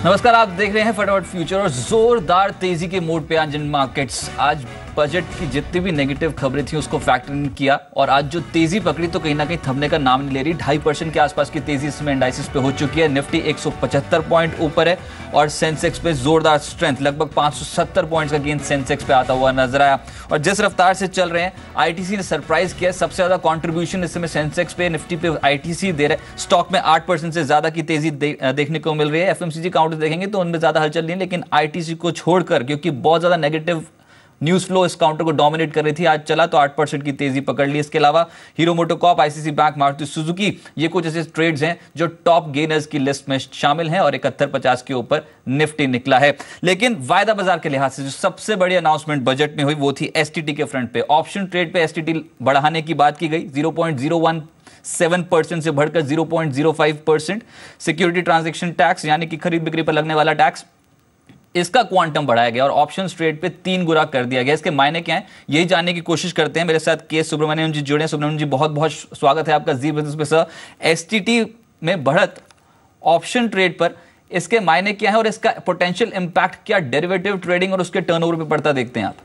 नमस्कार, आप देख रहे हैं फटाफट फ्यूचर और जोरदार तेजी के मोड पे आज मार्केट्स। आज बजट की जितनी भी नेगेटिव खबरें थी उसको फैक्टर इन किया और आज जो तेजी पकड़ी तो कहीं ना कहीं थमने का नाम नहीं ले रही। 2.5% के आसपास की तेजी इसमें इंडाइसिस पे हो चुकी है। निफ्टी 175 पॉइंट ऊपर है और सेंसेक्स पे जोरदार स्ट्रेंथ, लगभग 570 पॉइंट्स का गेन सेंसेक्स पे आता हुआ नजर आया। और जिस रफ्तार से चल रहे हैं, आईटीसी ने सरप्राइज किया। सबसे ज्यादा कॉन्ट्रीब्यूशन इस समय सेंसेक्स पे, निफ्टी पे आईटीसी दे रहा है। स्टॉक में 8% से ज्यादा की तेजी देखने को मिल रही है। एफएमसीजी काउंटर देखेंगे तो उनमें ज्यादा हलचल नहीं, लेकिन आईटीसी को छोड़कर, क्योंकि बहुत ज्यादा नेगेटिव न्यूज फ्लो इस काउंटर को डोमिनेट कर रही थी, आज चला तो 8% की तेजी पकड़ ली। इसके अलावा hero MotoCorp, ICC bank, Maruti Suzuki, ये कुछ ऐसे ट्रेड्स हैं जो टॉप गेनर्स की लिस्ट में शामिल हैं और 7150 के ऊपर निफ्टी निकला है। लेकिन वायदा बाजार के लिहाज से जो सबसे बड़ी अनाउंसमेंट बजट में हुई वो थी एसटीटी के फ्रंट पे। ऑप्शन ट्रेड पे एसटीटी बढ़ाने की बात की गई, 0.017% से बढ़कर 0.05%। सिक्योरिटी ट्रांजैक्शन टैक्स यानी कि खरीद बिक्री पर लगने वाला टैक्स, इसका क्वांटम बढ़ाया गया और ऑप्शंस ट्रेड पे 3 गुना कर दिया गया। इसके मायने क्या है, यही जानने की कोशिश करते हैं। मेरे साथ के सुब्रमण्यम जी जुड़े हैं। सुब्रमण्यम जी, बहुत बहुत स्वागत है आपका जी बिजनेस में। सर, एसटीटी में बढ़त ऑप्शन ट्रेड पर, इसके मायने क्या है और इसका पोटेंशियल इंपैक्ट क्या डेरिवेटिव ट्रेडिंग और उसके टर्नओवर पे पड़ता देखते हैं आप?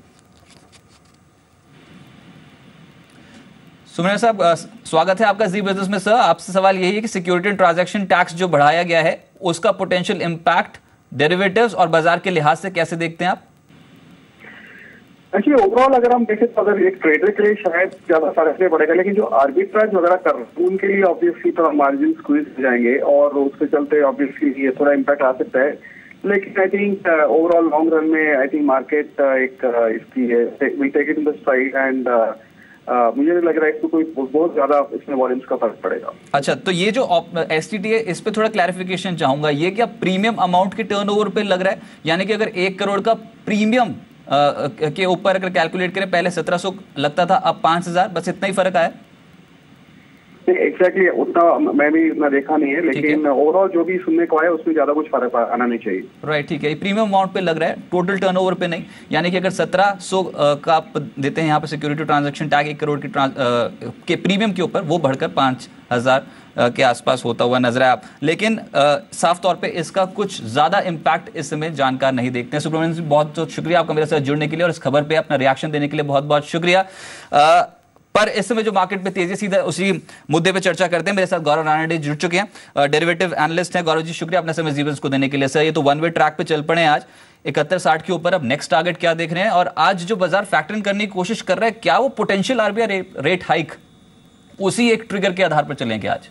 सुब्रमण्यम साहब, स्वागत है आपका जी बिजनेस में। सर, आपसे सवाल यही है कि सिक्योरिटी ट्रांजैक्शन टैक्स जो बढ़ाया गया है उसका पोटेंशियल इंपैक्ट डेरिवेटिव्स और बाजार के लिहाज से कैसे देखते हैं आप? एक्चुअली ओवरऑल अगर हम देखें तो अगर एक ट्रेडर के लिए शायद ज्यादा फर्क नहीं पड़ेगा, लेकिन जो आर्बिट्राज वगैरह कर रहे हैं उनके लिए ऑब्वियसली थोड़ा मार्जिन स्क्वीज हो जाएंगे और उसके चलते ऑब्वियसली ये थोड़ा इम्पैक्ट आ सकता है। लेकिन I think overall long run में आई थिंक मार्केट एक इसकी will take it in the stride and मुझे नहीं लग रहा है इसको कोई बहुत ज्यादा इसमें वॉल्यूम्स का फर्क पड़ेगा। अच्छा, तो ये जो एसटीटी है इस पे थोड़ा क्लैरिफिकेशन चाहूंगा। ये क्या प्रीमियम अमाउंट के टर्नओवर पे लग रहा है, यानी कि अगर 1 करोड़ का प्रीमियम के ऊपर अगर कैलकुलेट करें, पहले 1700 लगता था, अब 5000, बस इतना ही फर्क आया? एग्जैक्टली उतना मैं भी इतना देखा नहीं है, लेकिन ओवरऑल जो भी सुनने को आया उसमें ज्यादा कुछ फर्क आना नहीं चाहिए। राइट, ठीक है। प्रीमियम अमाउंट पे लग रहा है, टोटल टर्नओवर पे नहीं। यानी कि अगर 1700 का आप देते हैं यहाँ पे सिक्योरिटी ट्रांजैक्शन टैग 1 करोड़ के प्रीमियम के ऊपर, वो बढ़कर 5000 के आसपास होता हुआ नजर आया। लेकिन साफ तौर पे इसका कुछ ज्यादा इंपैक्ट इस समय जानकार नहीं देखते हैं। सुब्रमण्यम जी, बहुत बहुत शुक्रिया आपका मेरे साथ जुड़ने के लिए और इस खबर पे अपना रिएक्शन देने के लिए बहुत बहुत शुक्रिया। पर इस समय जो मार्केट पे तेजी, सीधा उसी मुद्दे पे चर्चा करते हैं। मेरे साथ गौरव रानडे जुड़ चुके हैं, डेरिवेटिव एनालिस्ट हैं। गौरव जी, शुक्रिया अपना समय जीवंस को देने के लिए। सर, ये तो वन वे ट्रैक पे चल पड़े हैं आज 71.60 के ऊपर। अब नेक्स्ट टारगेट क्या देख रहे हैं और आज जो बाजार फैक्टर इन करने की कोशिश कर रहा है, क्या वो पोटेंशियल आरबीआई रेट हाइक उसी एक ट्रिगर के आधार पर चलेंगे आज?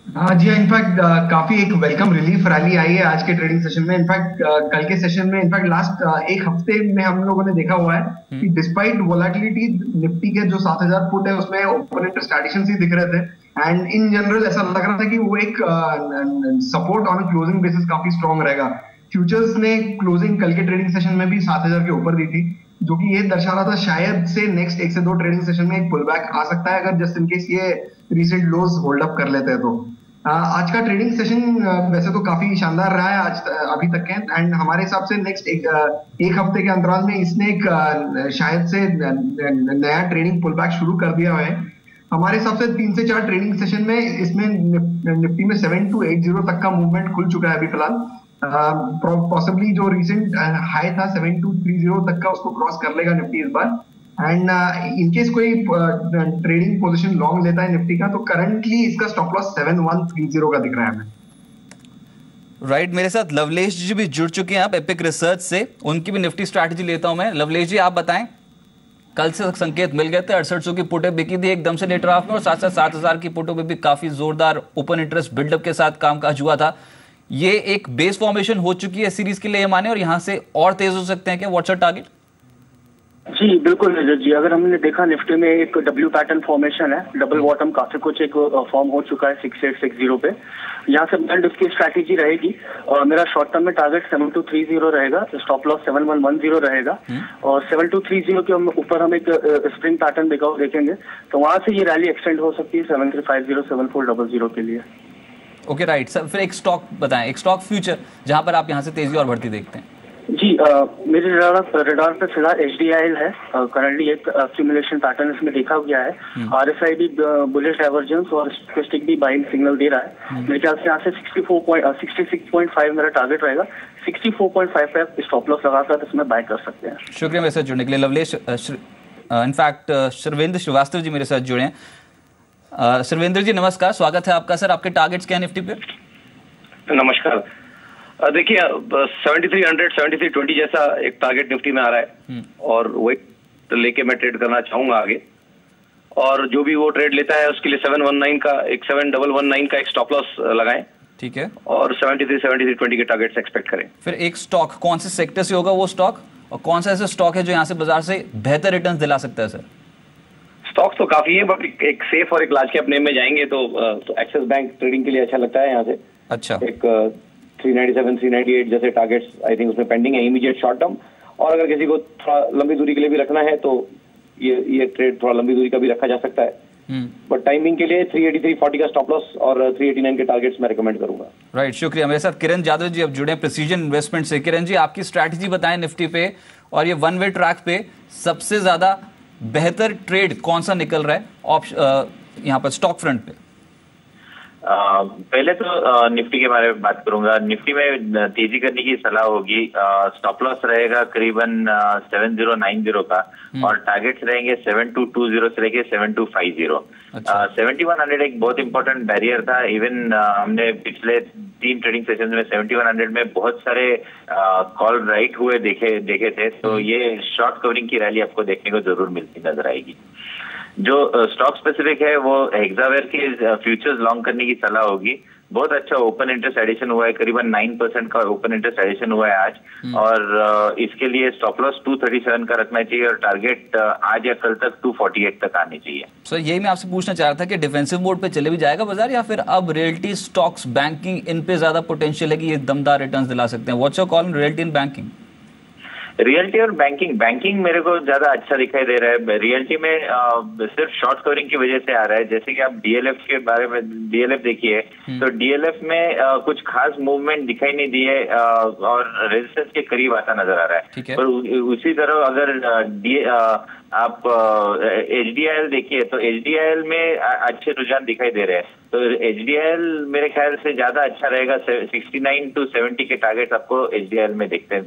हाँ जी, इनफैक्ट काफी एक वेलकम रिलीफ रैली आई है आज के ट्रेडिंग सेशन में। इनफैक्ट कल के सेशन में, इनफैक्ट लास्ट एक हफ्ते में हम लोगों ने देखा हुआ है कि डिस्पाइट वोलेटिलिटी निफ्टी के जो 7000 फुट है उसमें ओपन इंटरेस्ट एडिशंस ही दिख रहे थे एंड इन जनरल ऐसा लग रहा था कि वो एक सपोर्ट ऑन क्लोजिंग बेसिस काफी स्ट्रॉन्ग रहेगा। फ्यूचर्स ने क्लोजिंग कल के ट्रेडिंग सेशन में भी 7000 के ऊपर दी थी, जो कि ये दर्शा रहा था शायद से नेक्स्ट 1 से 2 ट्रेडिंग सेशन में एक पुलबैक आ सकता है अगर जस्ट इन केस ये रीसेंट लोज होल्ड अप कर लेते हैं तो। आज का ट्रेडिंग सेशन वैसे तो काफी शानदार रहा है आज अभी तक के एंड हमारे हिसाब से नेक्स्ट एक हफ्ते के अंतराल में इसने एक शायद से नया ट्रेडिंग पुलबैक शुरू कर दिया है। हमारे हिसाब से 3 से 4 ट्रेडिंग सेशन में इसमें निफ्टी में 7280 तक का मूवमेंट खुल चुका है अभी फिलहाल। पॉसिबली जो रिसेंट हाई था 7230 तक का उसको क्रॉस कर लेगा निफ्टी इस बार। एंड इनकेस कोई ट्रेडिंग पोजीशन लॉन्ग लेता है निफ्टी का तो करंटली इसका स्टॉप लॉस 7130 का दिख रहा है हमें। राइट, मेरे साथ लवलेश जी भी जुड़ चुके हैं आप एपिक रिसर्च से, उनकी भी निफ्टी स्ट्रैटेजी लेता हूं मैं। लवलेश जी, आप बताएं, कल से संकेत मिल गए थे, 6800 की पुटे बिकी थी एकदम से नेट ऑफ में और साथ साथ 7000 की पुटों पे भी काफी जोरदार ओपन इंटरेस्ट बिल्डअप के साथ कामकाज हुआ था। ये एक बेस फॉर्मेशन हो चुकी है सीरीज के लिए माने, और यहां से और तेज हो सकते हैं क्या? What's your target? जी बिल्कुल नीरज जी, अगर हमने देखा निफ्टी में एक डब्ल्यू पैटर्न फॉर्मेशन है, डबल बॉटम काफी कुछ एक फॉर्म हो चुका है 6860 पे। यहाँ से ब्रांड उसकी स्ट्रैटेजी रहेगी और मेरा शॉर्ट टर्म में टारगेट 7230 रहेगा, स्टॉप लॉस 7110 रहेगा और 7230 के ऊपर हम एक स्प्रिंग पैटर्न ब्रेकआउट देखेंगे तो वहां से ये रैली एक्सटेंड हो सकती है 7350 7400 के लिए। ओके, राइट सर, फिर एक स्टॉक बताएं, एक स्टॉक फ्यूचर जहां पर आप यहां से तेजी और बढ़ती देखते हैं। जी मेरे रडार पे फिलहाल HDIL है। करंटली एक एक्यूमुलेशन पैटर्न इसमें देखा गया है। RSI भी बुलिश डाइवर्जेंस और स्टोकेस्टिक भी बाइंग सिग्नल दे रहा है। मेरे ख्याल से यहाँ से 66.5 मेरा टारगेट रहेगा। 64.5 पे स्टॉप लॉस लगाकर इसमें बाय कर सकते हैं। शुक्रिया मेरे साथ जुड़ने के लिए लवलेश। इनफैक्ट शर्वेंद्र श्रीवास्तव जी मेरे साथ जुड़े हैं। शर्वेंद्र जी नमस्कार, स्वागत है आपका। सर आपके टारगेट्स क्या है निफ्टी पे? नमस्कार। देखिए 7300 7320 जैसा एक टारगेट निफ्टी में आ रहा है और वही तो लेके मैं ट्रेड करना चाहूंगा आगे। और जो भी वो ट्रेड लेता है उसके लिए 7119 का एक स्टॉप लॉस लगाएं। ठीक है। और 7320 के टारगेट्स एक्सपेक्ट करें। फिर एक स्टॉक कौन से सेक्टर से होगा वो स्टॉक, और कौन सा ऐसा स्टॉक है जो यहाँ से बाजार से बेहतर रिटर्न दिला सकता है? सर स्टॉक्स तो काफी है, बट एक सेफ और एक लार्ज कैप नेम में जाएंगे तो एक्सिस बैंक ट्रेडिंग के लिए अच्छा लगता है यहाँ से। अच्छा। एक 397 398 जैसे टारगेट्स आई थिंक उसमें पेंडिंग है इमीडिएट शॉर्ट टर्म। और अगर किसी को थोड़ा लंबी दूरी के लिए भी रखना है तो ये ट्रेड थोड़ा लंबी दूरी का भी रखा जा सकता है। बट टाइमिंग के लिए 383.40 का स्टॉप लॉस और 389 के टारगेट्स मैं रिकमेंड करूंगा। राइट, शुक्रिया। मेरे साथ किरण यादव जी अब जुड़े हैं प्रिसीजन इन्वेस्टमेंट से। किरण जी आपकी स्ट्रैटेजी बताएं निफ्टी पे, और ये वन वे ट्रैक पे सबसे ज्यादा बेहतर ट्रेड कौन सा निकल रहा है यहाँ पर स्टॉक फ्रंट पे? पहले तो निफ्टी के बारे में बात करूंगा। निफ्टी में तेजी करने की सलाह होगी। स्टॉप लॉस रहेगा करीबन 7090 का और टारगेट्स रहेंगे 7220 से लेके 7250। 7100 एक बहुत इंपॉर्टेंट बैरियर था। इवन हमने पिछले 3 ट्रेडिंग सेशन में 7100 में बहुत सारे कॉल राइट हुए देखे थे। तो ये शॉर्ट कवरिंग की रैली आपको देखने को जरूर मिलती नजर आएगी। जो स्टॉक स्पेसिफिक है वो हेक्सावेयर के फ्यूचर्स लॉन्ग करने की सलाह होगी। बहुत अच्छा ओपन इंटरेस्ट एडिशन हुआ है, करीबन 9% का ओपन इंटरेस्ट एडिशन हुआ है आज। और इसके लिए स्टॉप लॉस 237 का रखना चाहिए और टारगेट आज या कल तक 248 तक आनी चाहिए। सर यही मैं आपसे पूछना चाह रहा था कि डिफेंसिव मोड पे चले भी जाएगा बाजार, या फिर अब रियल्टी स्टॉक्स बैंकिंग इन पे ज्यादा पोटेंशियल है कि ये दमदार रिटर्न्स दिला सकते हैं? What's your call on realty in banking? Realty और बैंकिंग मेरे को ज्यादा अच्छा दिखाई दे रहा है। रियल्टी में सिर्फ शॉर्ट कवरिंग की वजह से आ रहा है। जैसे कि आप DLF के बारे में DLF देखिए तो DLF में कुछ खास मूवमेंट दिखाई नहीं दी है और रेजिस्टेंस के करीब आता नजर आ रहा है। पर उसी तरह अगर आप HDIL देखिए तो HDIL में अच्छे रुझान दिखाई दे रहे हैं। तो HDIL मेरे ख्याल से ज्यादा अच्छा रहेगा। 69 to 70 के टारगेट्स आपको HDIL में देखते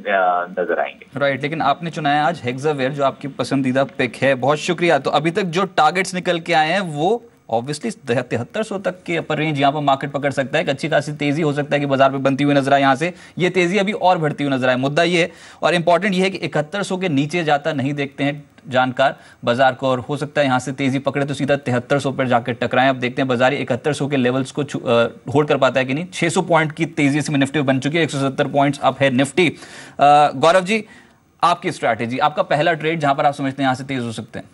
नजर आएंगे। राइट, लेकिन आपने चुना है आज हेक्सावेयर जो आपकी पसंदीदा पिक है। बहुत शुक्रिया। तो अभी तक जो टारगेट्स निकल के आए हैं वो ऑब्वियसली 7300 तक के अपर रेंज यहाँ पर मार्केट पकड़ सकता है। एक अच्छी खासी तेजी हो सकता है कि बाजार में बनती हुई नजर आए। यहाँ से ये तेजी अभी और बढ़ती हुई नजर आए। मुद्दा ये है और इंपॉर्टेंट ये है कि 7100 के नीचे जाता नहीं देखते हैं जानकार बाजार को, और हो सकता है यहाँ से तेजी पकड़े तो सीधा 7300 पर जाकर टकराएं। अब देखते हैं बाजार 7100 के लेवल्स को होल्ड कर पाता है कि नहीं। 600 पॉइंट की तेजी से निफ्टी बन चुकी है, 170 पॉइंट्स अप है निफ्टी। गौरव जी आपकी स्ट्रैटेजी, आपका पहला ट्रेड जहां पर आप समझते हैं यहाँ से तेज हो सकते हैं?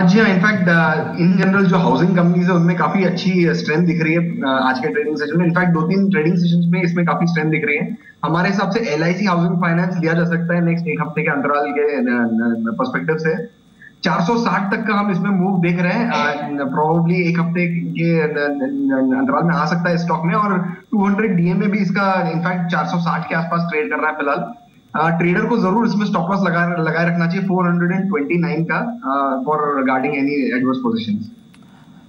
जी हाँ, इनफैक्ट इन जनरल जो हाउसिंग कंपनीज है उनमें काफी अच्छी स्ट्रेंथ दिख रही है आज के ट्रेडिंग सेशन में। इनफैक्ट 2-3 ट्रेडिंग सेशंस में इसमें काफी स्ट्रेंथ दिख रही है। हमारे हिसाब से LIC हाउसिंग फाइनेंस लिया जा सकता है नेक्स्ट एक हफ्ते के अंतराल के पर्सपेक्टिव से। 460 तक का हम इसमें मूव देख रहे हैं। प्रोबेबली एक हफ्ते के अंतराल में आ सकता है स्टॉक में, और 200 DM में भी इसका इनफैक्ट 460 के आसपास ट्रेड कर रहा है फिलहाल। ट्रेडर को जरूर इसमें स्टॉप लॉस लगाए रखना चाहिए 429 का for regarding any adverse positions.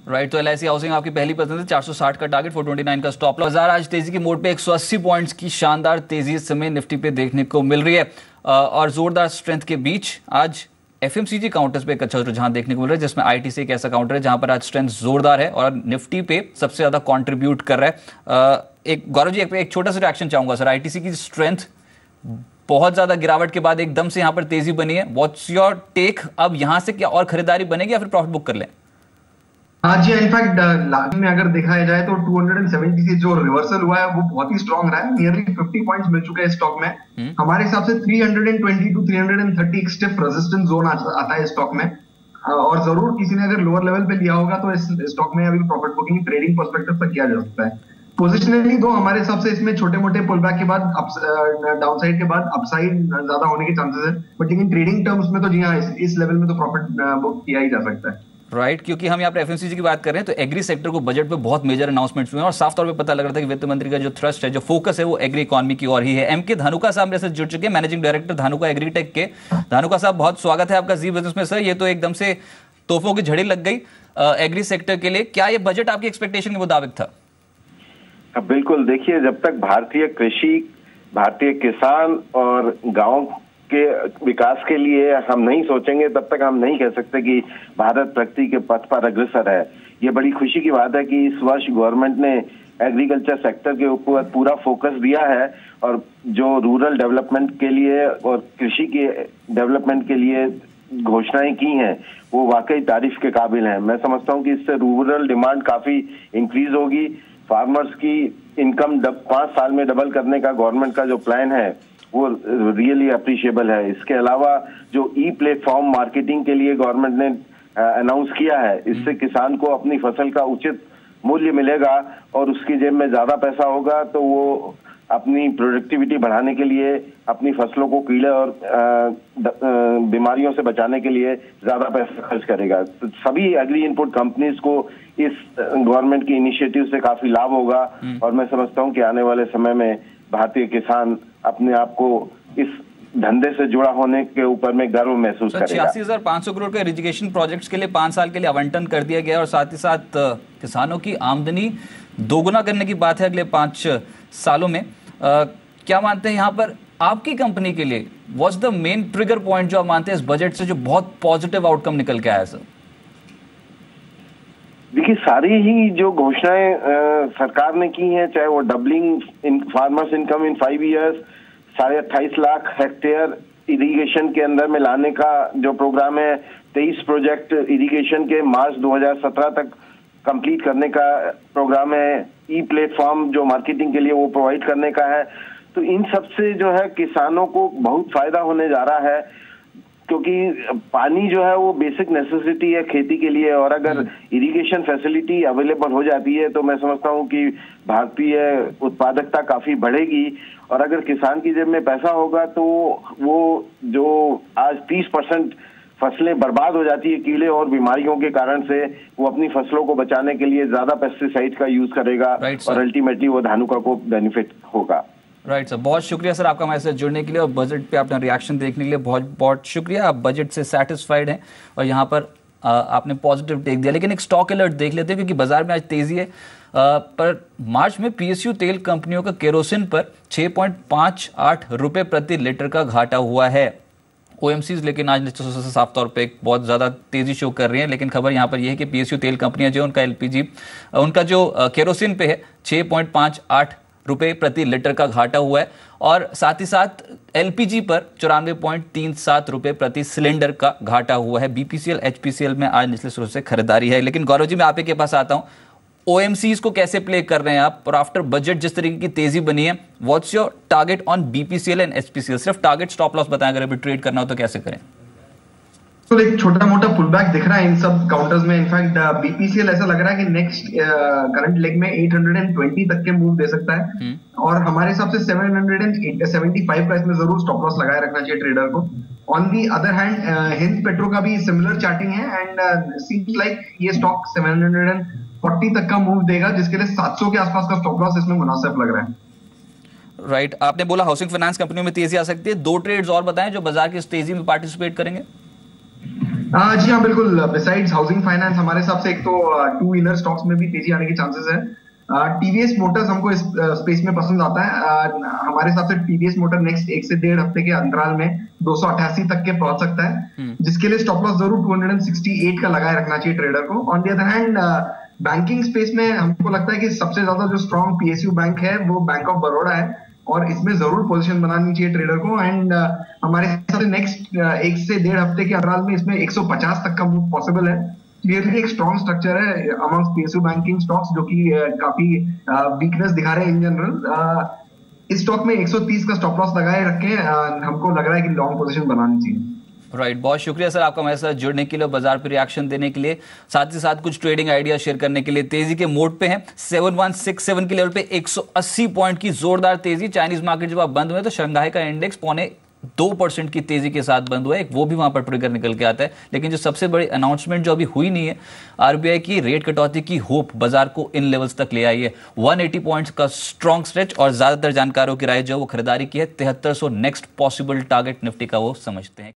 Right, तो LIC हाउसिंग आपकी पहली पसंद है। 460 का टारगेट, 429 का स्टॉप लॉस। बाजार आज तेजी की मोड पे 180 पॉइंट्स की शानदार तेजी इस समय निफ्टी पे देखने को मिल रही है। और जोरदार स्ट्रेंथ के बीच आज FMCG काउंटर्स पे एक अच्छा रुझान देखने को मिल रहा है, जिसमें ITC एक ऐसा काउंटर है जहां पर आज स्ट्रेंथ जोरदार है और निफ्टी पे सबसे ज्यादा कॉन्ट्रीब्यूट कर रहा है। एक गौरव जी एक छोटा सा रिएक्शन चाहूंगा सर। ITC की स्ट्रेंथ बहुत ज्यादा गिरावट के बाद एकदम से यहां पर तेजी बनी है। What's your take? अब यहां से क्या और खरीदारी बनेगी या फिर प्रॉफिट बुक कर लें? हाँ जी, इनफैक्ट लास्ट में अगर देखा जाए तो 270 से जो रिवर्सल हुआ है वो बहुत ही स्ट्रांग रहा है। नियरली 50 पॉइंट्स मिल चुके हैं स्टॉक में। हमारे हिसाब से 320 to 330 एक स्टिफ रेजिस्टेंस जोन आता है स्टॉक में। और जरूर किसी ने अगर लोअर लेवल पे लिया होगा तो इस स्टॉक में अभी प्रॉफिट बुकिंग ट्रेडिंग पर्सपेक्टिव पर किया जा सकता है। पोजिशनली दो हमारे हिसाब से इसमें छोटे मोटे पुलबैक के बाद डाउनसाइड के बाद अपसाइड ज्यादा होने के चांसेस है, बट लेकिन ट्रेडिंग टर्म्स में तो जी हाँ इस लेवल में तो प्रॉफिट बुक किया ही जा सकता है। राइट, क्योंकि हम यहाँ पर एफएमसीजी की बात कर रहे हैं तो एग्री सेक्टर को बजट पे बहुत मेजर अनाउंसमेंट्स हुए हैं और साफ तौर पे पता लग रहा था कि वित्त मंत्री का जो थ्रस्ट है, जो फोकस है, वो एग्री इकोनॉमी की ओर ही है। एमके धानुका साहब मेरे साथ जुड़ चुके हैं, मैनेजिंग डायरेक्टर धानुका एग्रीटेक के। धानुका साहब, बहुत स्वागत है आपका जी बिजनेस में। सर, ये तो एकदम से तोहफों की झड़ी लग गई एग्री सेक्टर के लिए। क्या ये बजट आपकी एक्सपेक्टेशन के मुताबिक था? बिल्कुल, देखिए, जब तक भारतीय कृषि, भारतीय किसान और गांव के विकास के लिए हम नहीं सोचेंगे, तब तक हम नहीं कह सकते कि भारत प्रगति के पथ पर अग्रसर है। ये बड़ी खुशी की बात है कि इस वर्ष गवर्नमेंट ने एग्रीकल्चर सेक्टर के ऊपर पूरा फोकस दिया है और जो रूरल डेवलपमेंट के लिए और कृषि के डेवलपमेंट के लिए घोषणाएं की हैं, वो वाकई तारीफ के काबिल हैं। मैं समझता हूं कि इससे रूरल डिमांड काफी इंक्रीज होगी। फार्मर्स की इनकम 5 साल में डबल करने का गवर्नमेंट का जो प्लान है वो रियली अप्रिशिएबल है। इसके अलावा जो ई प्लेटफॉर्म मार्केटिंग के लिए गवर्नमेंट ने अनाउंस किया है, इससे किसान को अपनी फसल का उचित मूल्य मिलेगा और उसकी जेब में ज्यादा पैसा होगा तो वो अपनी प्रोडक्टिविटी बढ़ाने के लिए, अपनी फसलों को कीड़े और बीमारियों से बचाने के लिए ज्यादा पैसा खर्च करेगा। तो सभी एग्री इनपुट कंपनीज को इस गवर्नमेंट की इनिशिएटिव से काफी लाभ होगा और मैं समझता हूं कि आने वाले समय में भारतीय किसान अपने आप को इस धंधे से जुड़ा होने के ऊपर में गर्व महसूस करेगा। 86,500 करोड़ के इरिगेशन प्रोजेक्ट्स के लिए 5 साल के लिए आवंटन कर दिया गया और साथ ही साथ किसानों की आमदनी दोगुना करने की बात है अगले 5 सालों में। क्या मानते हैं यहाँ पर आपकी कंपनी के लिए what's the main trigger point जो आप मानते हैं इस बजट से जो बहुत पॉजिटिव आउटकम निकल के आया? सर, देखिए, सारी ही जो घोषणाएं सरकार ने की हैं, चाहे वो doubling in farmers income in 5 years, 28.5 lakh hectare irrigation के अंदर में लाने का जो प्रोग्राम है, 23 प्रोजेक्ट इरिगेशन के मार्च 2017 तक कंप्लीट करने का प्रोग्राम है, ई प्लेटफॉर्म जो मार्केटिंग के लिए वो प्रोवाइड करने का है। तो इन सब से जो है किसानों को बहुत फायदा होने जा रहा है क्योंकि पानी जो है वो बेसिक नेसेसिटी है खेती के लिए और अगर इरिगेशन फैसिलिटी अवेलेबल हो जाती है तो मैं समझता हूँ कि भारतीय उत्पादकता काफी बढ़ेगी और अगर किसान की जेब में पैसा होगा तो वो जो आज 30% फसलें बर्बाद हो जाती है कीड़े और बीमारियों के कारण से, वो अपनी फसलों को बचाने के लिए ज्यादा पेस्टिसाइड का यूज करेगा और अल्टीमेटली वो धानुका को बेनिफिट होगा। राइट सर, बहुत शुक्रिया सर आपका हमारे साथ जुड़ने के लिए और बजट पे अपना रिएक्शन देखने के लिए बहुत बहुत शुक्रिया। आप बजट से सेटिस्फाइड हैं और यहाँ पर आपने पॉजिटिव टेक दिया। लेकिन एक स्टॉक अलर्ट देख लेते हैं क्योंकि बाजार में आज तेजी है। पर मार्च में पीएसयू तेल कंपनियों का केरोसिन पर 6.58 रुपए प्रति लीटर का घाटा हुआ है। ओएमसीज लेकिन आज साफ तौर पे बहुत ज्यादा तेजी शो कर रही हैं। लेकिन खबर यहाँ पर यह है कि पीएसयू तेल कंपनियां जो उनका एलपीजी, उनका जो केरोसिन पे है 6.58 रुपए प्रति लीटर का घाटा हुआ है और साथ ही साथ एलपीजी पर 94.37 रुपए प्रति सिलेंडर का घाटा हुआ है। बीपीसीएल, एचपीसीएल में आज निचले स्रोत से खरीदारी है। लेकिन गौरव जी, मैं आप ही के पास आता हूं, ओएमसीज को कैसे प्ले कर रहे हैं आप और आफ्टर बजट जिस तरीके की तेजी बनी है, what's your target on BPCL and HPCL? सिर्फ टारगेट स्टॉप लॉस बताएं, अगर अभी ट्रेड करना हो तो कैसे करें? तो एक छोटा मोटा पुलबैक दिख रहा है इन सब काउंटर्स में। इनफैक्ट बीपीसीएल ऐसा लग रहा है कि नेक्स्ट करंट लेग में 820 तक के मूव दे सकता है और हमारे हिसाब से 775 का इसमें जरूर स्टॉप लॉस लगाए रखना चाहिए ट्रेडर को। On the other hand Hind petro का भी सिमिलर चार्टिंग है एंड सीम्स लाइक ये स्टॉक 740 तक का मूव देगा जिसके लिए 700 के आसपास का स्टॉप लॉस इसमें मुनासिब लग रहा है। राइट, आपने बोला हाउसिंग फाइनेंस कंपनियों में तेजी आ सकती है। 2 ट्रेड्स और बताएं जो बाजार की इस तेजी में पार्टिसिपेट करेंगे। जी हाँ, बिल्कुल। बिसाइड्स हाउसिंग फाइनेंस हमारे हिसाब से एक तो 2 व्हीलर स्टॉक्स में भी तेजी आने के चांसेस है। टीवीएस मोटर्स हमको इस स्पेस में पसंद आता है। हमारे हिसाब से टीवीएस मोटर नेक्स्ट 1 से 1.5 हफ्ते के अंतराल में 288 तक के पहुंच सकता है जिसके लिए स्टॉप लॉस जरूर 268 का लगाए रखना चाहिए ट्रेडर को। On the other hand banking space में हमको लगता है कि सबसे ज्यादा जो स्ट्रॉन्ग पीएसयू बैंक है वो बैंक ऑफ बड़ौदा है और इसमें जरूर पोजीशन बनानी चाहिए ट्रेडर को। एंड हमारे हिसाब से नेक्स्ट 1 से 1.5 हफ्ते के अंतराल में इसमें 150 तक का मूव पॉसिबल है। क्लियरली एक स्ट्रॉन्ग स्ट्रक्चर है अमंग्स पीएसयू बैंकिंग स्टॉक्स जो कि काफी वीकनेस दिखा रहे हैं इन जनरल। इस स्टॉक में 130 का स्टॉप लॉस लगाए रखे हमको लग रहा है कि लॉन्ग पोजीशन बनानी चाहिए। राइट, बहुत शुक्रिया सर आपका हमारे साथ जुड़ने के लिए, बाजार पर रिएक्शन देने के लिए, साथ ही साथ कुछ ट्रेडिंग आइडिया शेयर करने के लिए। तेजी के मोड पे हैं 7167 के लेवल पे 180 पॉइंट की जोरदार तेजी। चाइनीज मार्केट जब आप बंद हुए तो शंघाई का इंडेक्स 2% की तेजी के साथ बंद हुआ है, वो भी वहां पर ट्रिगर निकल के आता है। लेकिन जो सबसे बड़ी अनाउंसमेंट जो अभी हुई नहीं है, आरबीआई की रेट कटौती की होप बाजार को इन लेवल्स तक ले आई है। 180 पॉइंट्स का स्ट्रॉन्ग स्ट्रेच, और ज्यादातर जानकारों की राय जो वो खरीदारी की है 7300 नेक्स्ट पॉसिबल टारगेट निफ्टी का वो समझते हैं।